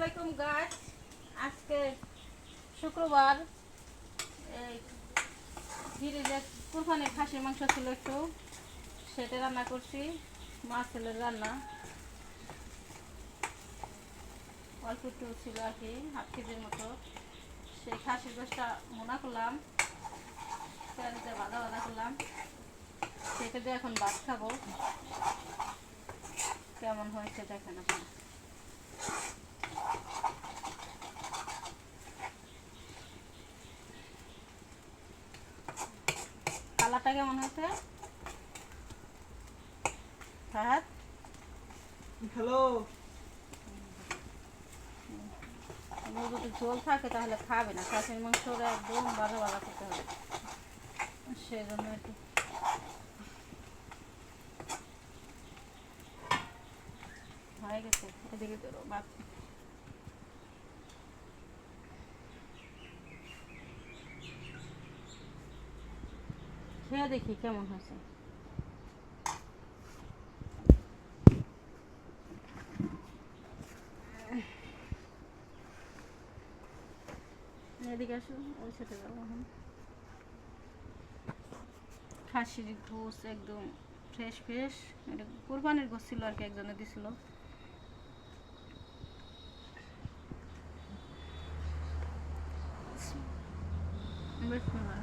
আলাইকুম গাইস। আজকে শুক্রবার। এই ফ্রিজে কুরবানির খাসির মাংস ছিল, একটু সেটা রান্না করছি। মাছ ছেলের রান্না অল্প একটু ছিল আর কি, হাফ কেজির মতো। সেই খাসির গোশটা মোনা করলাম, তেলতে ভাজা ভাজা করলাম। সেটা দিয়ে এখন ভাত খাবো। কেমন হয়েছে দেখেন আপনারা। কালারটা কেমন হয়েছে? ফাহাদ হ্যালো। যদি ঝোল থাকে তাহলে খাবে না, খাসির মাংসটা একদম ভাজা ভাজা করতে হবে, সেই জন্য একটু হয়ে গেছে। এদিকে তো ভাত খেয়ে দেখি কেমন হয়েছে। এদিকে আসো, ওই সাথে যাবো এখন। খাসির গোস একদম ফ্রেশ ফ্রেশ, এটা কোরবানির গোস ছিল আর কি, একজনে দিছিল। বিসমিল্লাহ।